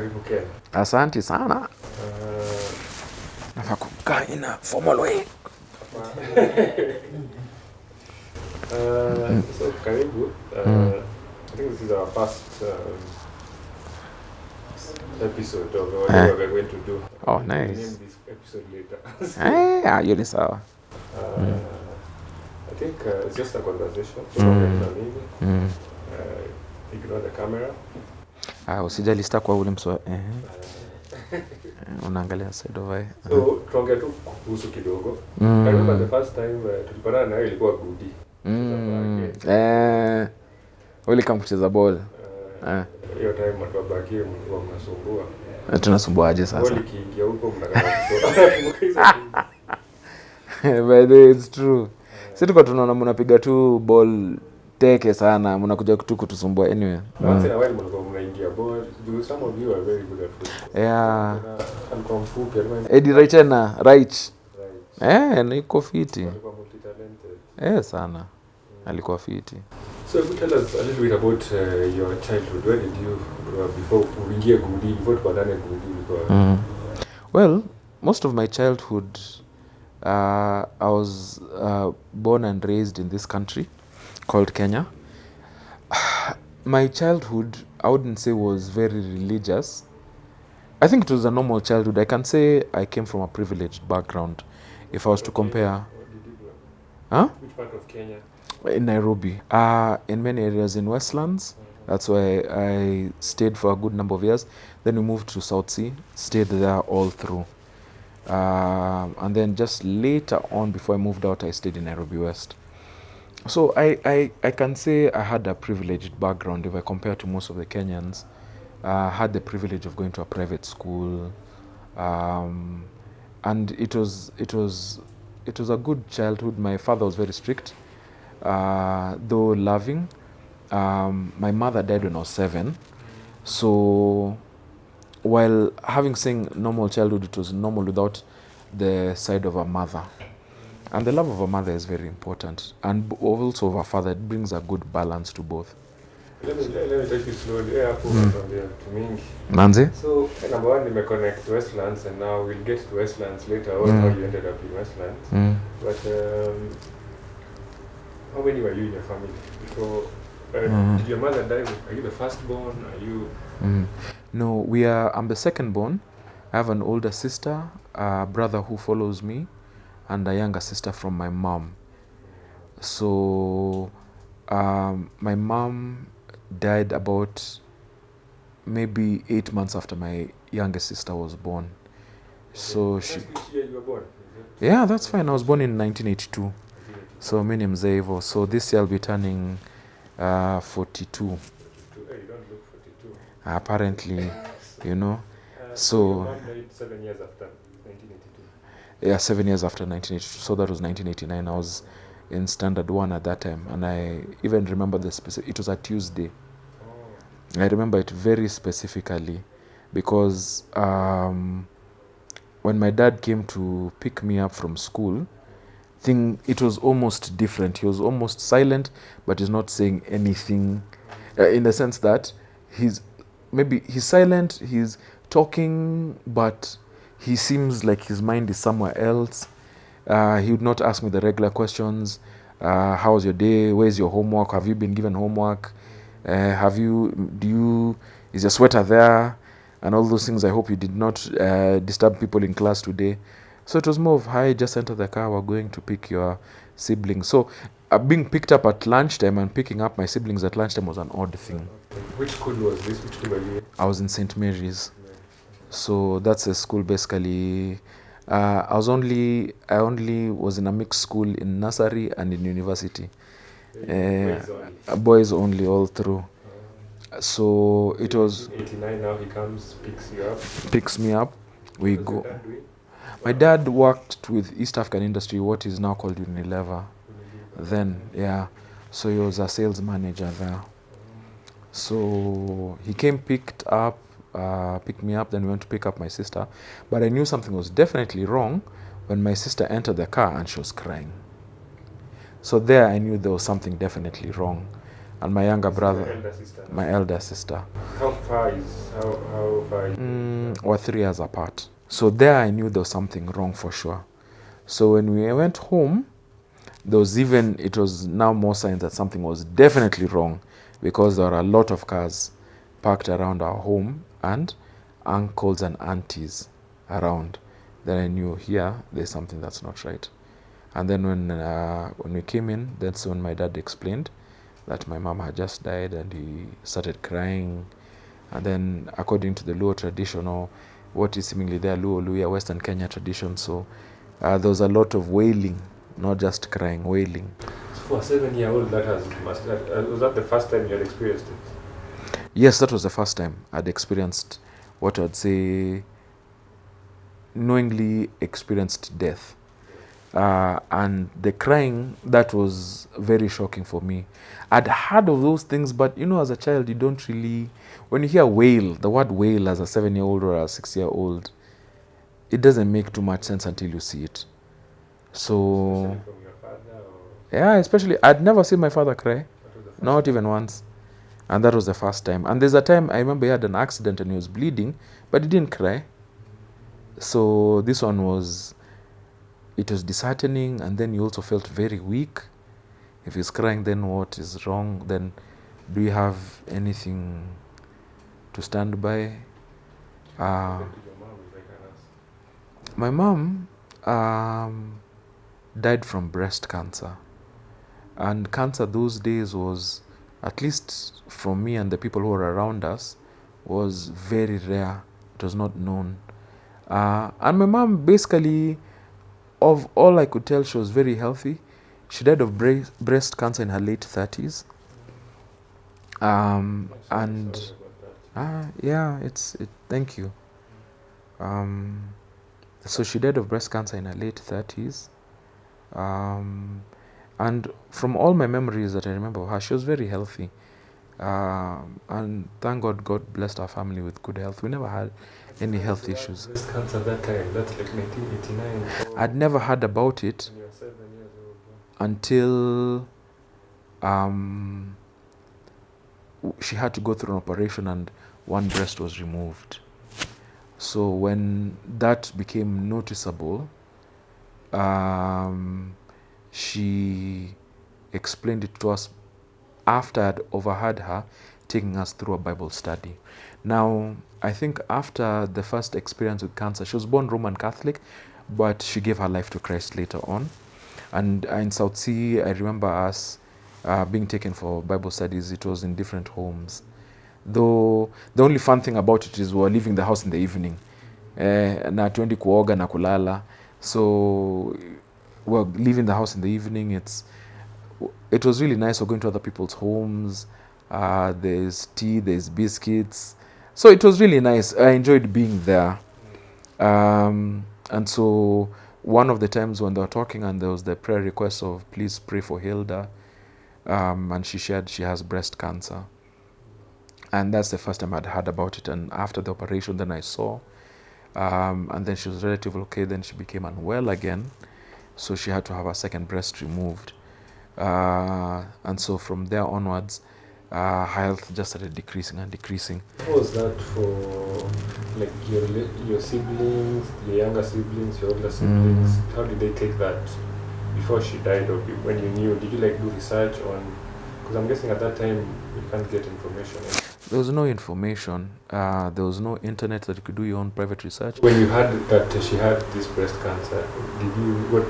karibu Kenya. Asante sana. Nafaa kukaa in a formal way. So karibu. I think this is our first episode of what we're going to do. Oh, We'll nice. name this episode later. Hiyo ni sawa. I think it's just a conversation. Ignore the camera. Usijali sita kwa ule mswa. Unaangalia side of eye. So tuongea tu kuhusu kidogo. I remember the first time tulipatana na ilikuwa Gudi. Uli kama kucheza ball. Hiyo time mtabaki mlikuwa mnasumbua. Tunasumbuaje sasa? Ball ikiingia huko mnakaa. By the way, it's true. Sisi tuko tunaona mnapiga tu ball teke sana, mnakuja tu kutusumbua anyway. Once in a while mlikuwa mnaingia ball. Some of you are very good at football. Yeah. Alikuwa mfupi alikuwa. Eddie Raichena, right. Niko fiti. Alikuwa multi-talented. Sana. Alikuwa fiti. So you tell us a little bit about your childhood. Where did you before uingie Gudi, before tupatane Gudi because Well, most of my childhood I was born and raised in this country called Kenya. My childhood, I wouldn't say was very religious. I think it was a normal childhood. I can say I came from a privileged background. If I was to compare. Which part of Kenya? In Nairobi. In many areas in Westlands. That's why I stayed for a good number of years. Then we moved to South Sea, stayed there all through. And then just later on, before I moved out, I stayed in Nairobi West. So I can say I had a privileged background if I compare to most of the Kenyans. I had the privilege of going to a private school. And it was a good childhood. My father was very strict, though loving. My mother died when I was 7. So while having saying normal childhood, it was normal without the side of a mother. And the love of a mother is very important. And also of a father, it brings a good balance to both. Let me take you slowly. To Mingi. Manzi? So, number one, you may connect to Westlands, and now we'll get to Westlands later on how you ended up in Westlands. But how many were you in your family? So, did your mother die? Are you the firstborn? Are you? No, I'm the second-born. I have an older sister, a brother who follows me, and a younger sister from my mom. So, my mom died about maybe 8 months after my youngest sister was born. So Which year you were born? Yeah, that's fine. I was born in 1982. So my name is Evo. So this year I'll be turning 42. Hey, you don't look 42. Apparently, you know. So your mom died 7 years after 1982. Yeah, 7 years after 1982. So that was 1989. I was in standard 1 at that time, and I even remember it was a Tuesday. I remember it very specifically because when my dad came to pick me up from school, it was almost different. He was almost silent, but he's not saying anything, in the sense that he's silent, he's talking, but he seems like his mind is somewhere else. He would not ask me the regular questions. How was your day? Where's your homework? Have you been given homework? Is your sweater there? And all those things. I hope you did not disturb people in class today. So it was more of, hi, just enter the car, we're going to pick your siblings. So being picked up at lunchtime and picking up my siblings at lunchtime was an odd thing. Which school was this? Which school were you in? I was in St. Mary's. So that's a school basically. I only was in a mixed school in nursery and in university. Boys only all through. So it was 89. Now he comes, picks me up. We go. My dad worked with East African Industry, what is now called Unilever. Then, yeah. So he was a sales manager there. So he came, picked me up, then we went to pick up my sister. But I knew something was definitely wrong when my sister entered the car and she was crying. So there I knew there was something definitely wrong. and my younger This is your brother, elder sister. my elder sister. How far is? We're 3 years apart. So there I knew there was something wrong for sure. So when we went home, it was now more signs that something was definitely wrong, because there were a lot of cars parked around our home and uncles and aunties around. Then I knew here there's something that's not right. And then when we came in, that's when my dad explained that my mom had just died, and he started crying. And then according to the Luo tradition, or what is seemingly their Luo, Western Kenya tradition, so there was a lot of wailing, not just crying, wailing. So for a 7-year-old, was that the first time you had experienced it? Yes, that was the first time I'd experienced what I'd say knowingly experienced death. And the crying, that was very shocking for me. I'd heard of those things, but as a child, you don't really, when you hear wail, the word wail as a 7-year-old or a 6-year-old, it doesn't make too much sense until you see it. So, especially from your father, or yeah, especially, I'd never seen my father cry, not even once. And that was the first time. And there's a time I remember he had an accident and he was bleeding, but he didn't cry. So this one was, it was disheartening, and then you also felt very weak. If he's crying, then what is wrong? Then do you have anything to stand by? what did your mom, if I can ask? My mom died from breast cancer. And cancer those days was, at least from me and the people who were around us, was very rare. It was not known. And my mom, basically, of all I could tell, she was very healthy. She died of breast cancer in her late 30s. I'm And sorry about that. yeah, thank you. So she died of breast cancer in her late 30s. And from all my memories that I remember of her, she was very healthy. And thank God, God blessed our family with good health. We never had any health issues. Breast cancer that time, that's like 1989. I'd never heard about it When you were 7 years old. until she had to go through an operation and one breast was removed. So when that became noticeable, she explained it to us after I'd overheard her taking us through a Bible study. Now, I think after the first experience with cancer, she was born Roman Catholic, but she gave her life to Christ later on. And in South Sea, I remember us being taken for Bible studies. It was in different homes. Though the only fun thing about it is we were leaving the house in the evening. Na twendi kuoga na kulala. So we're leaving the house in the evening. It was really nice. We're going to other people's homes. There's tea, there's biscuits. So it was really nice. I enjoyed being there. And so one of the times when they were talking, and there was the prayer request of please pray for Hilda, and she shared she has breast cancer. And that's the first time I'd heard about it. And after the operation, then I saw. And then she was relatively okay. Then she became unwell again. So she had to have her second breast removed. And so from there onwards, her health just started decreasing and decreasing. How was that for like your siblings, your younger siblings, your older siblings? How did they take that before she died, or when you knew? Did you like do research on? Because I'm guessing at that time you can't get information. There was no information. There was no internet that you could do your own private research. When you heard that she had this breast cancer, what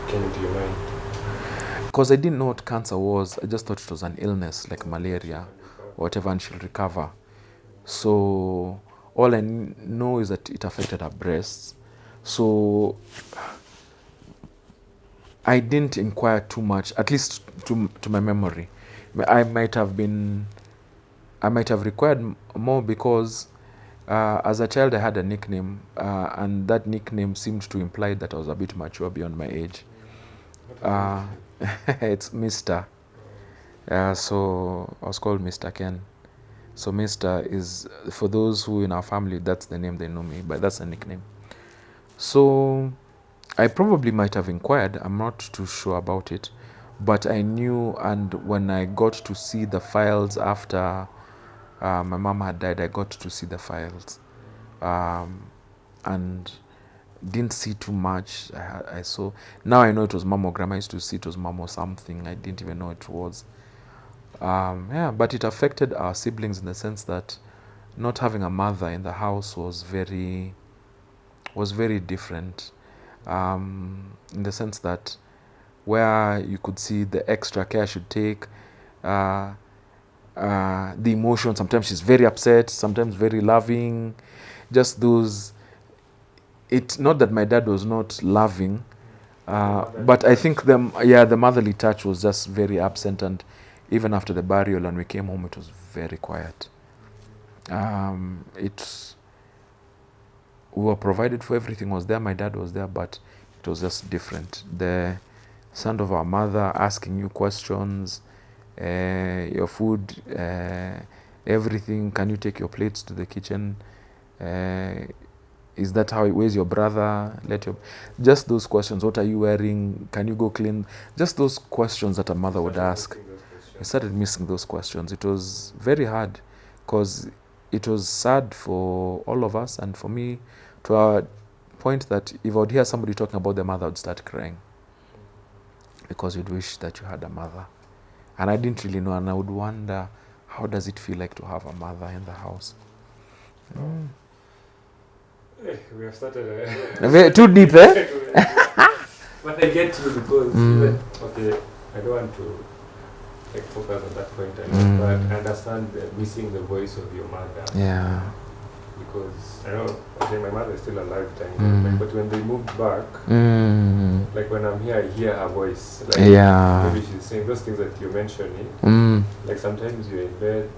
came into your mind? Because I didn't know what cancer was. I just thought it was an illness like malaria or whatever, and she'll recover. So all I know is that it affected her breasts. So I didn't inquire too much, at least to my memory. I might have required more, because as a child I had a nickname, and that nickname seemed to imply that I was a bit mature beyond my age. It's Mr. So I was called Mr. Ken. So Mr. is, for those who in our family, that's the name they know me, but that's a nickname. So I probably might have inquired, I'm not too sure about it, But I knew, and when I got to see the files after my mom had died, I got to see the files, and didn't see too much. I saw, now I know it was mammogram. I used to see it was mammo something. I didn't even know it was. Yeah, but it affected our siblings in the sense that not having a mother in the house was very different, in the sense that where you could see the extra care I should take, uh, the emotion. Sometimes she's very upset, sometimes very loving. Just those. It's not that my dad was not loving, but I think the motherly touch was just very absent. And even after the burial, and we came home, it was very quiet. It We were provided for, everything was there. My dad was there, but it was just different. The sound of our mother asking you questions, your food, everything. Can you take your plates to the kitchen? Is that how? Where's your brother? Just those questions. What are you wearing? Can you go clean? Just those questions that a mother would ask. I started missing those questions. It was very hard, because it was sad for all of us, and for me, to a point that if I would hear somebody talking about their mother, I would start crying, because you'd wish that you had a mother. And I didn't really know, and I would wonder, how does it feel like to have a mother in the house? We have started Too deep, eh? But I get you, because even, okay, I don't want to focus on that point, but I understand missing the voice of your mother. Yeah. Because I know, okay, my mother is still alive, but when they moved back, like when I'm here, I hear her voice. Like maybe she's saying those things that you're mentioning. Like sometimes you're in bed,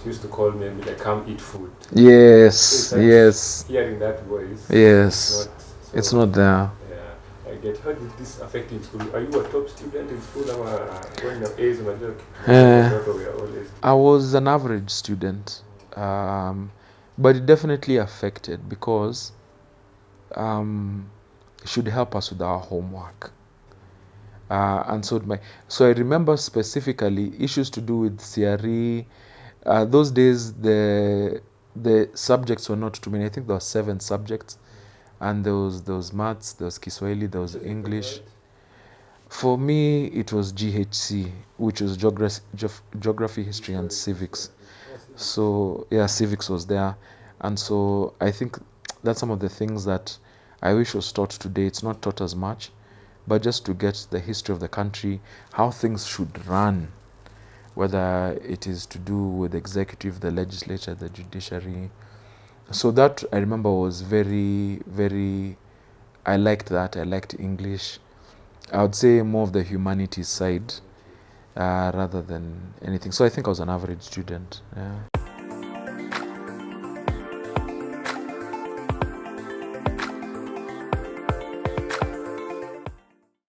she used to call me and be like, "Come eat food." Yes, so yes. Hearing that voice. Yes. It's not there. Yeah, I get. How did this affect you in school? Are you a top student in school? When your A's and always? I was an average student, but it definitely affected, because it should help us with our homework. And so I remember specifically issues to do with CRE. Those days, the subjects were not too many. I think there were 7 subjects, and there was maths, there was Kiswahili, there was English. For me, it was GHC, which was geography, history, and civics. So yeah, civics was there, and so I think that's some of the things that I wish was taught today. It's not taught as much, but just to get the history of the country, how things should run, whether it is to do with the executive, the legislature, the judiciary. So that, I remember, was very, very, I liked that. I liked English. I would say more of the humanities side, rather than anything. So I think I was an average student. Yeah.